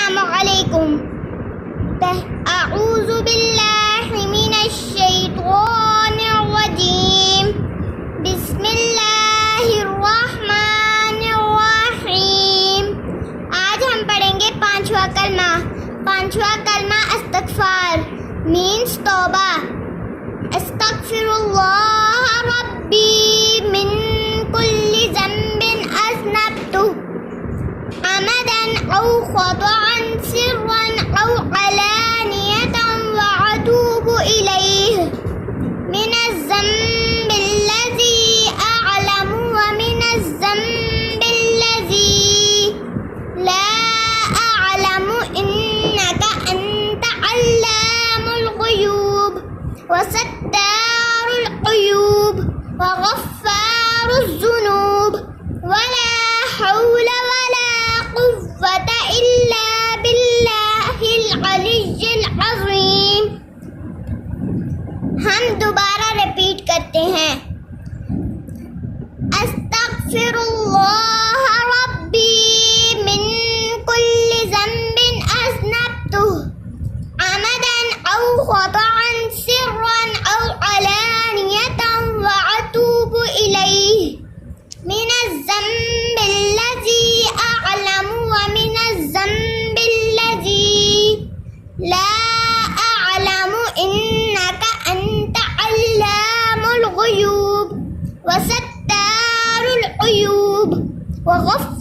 السلام علیکم. اعوذ باللہ من الشیطان الرجیم. بسم اللہ الرحمن الرحیم. آج ہم پڑھیں گے پانچواں کلمہ. پانچواں کلمہ استغفار means توبہ. استغفر اللہ ربی من کل ذنب اذنبتہ عمدا او خطأ سرا او علانیة واتوب الیہ من الذنب الذی اعلم ومن الذنب الذی لا اعلم انک انت علام الغیوب وستار العیوب وغفار الذنوب ولا حول ولا قوة إلا بالله العلی العظیم. ہم دوبارہ ریپیٹ کرتے ہیں. استغفر اللہ ربی من کل ذنب اذنبتہ عمدا او خطأ سرا او علانیة واتوب الیہ من الذنب الذی اعلم ومن الذنب الذی لا اعلم انک انت علام الغیوب وستار العیوب وغفار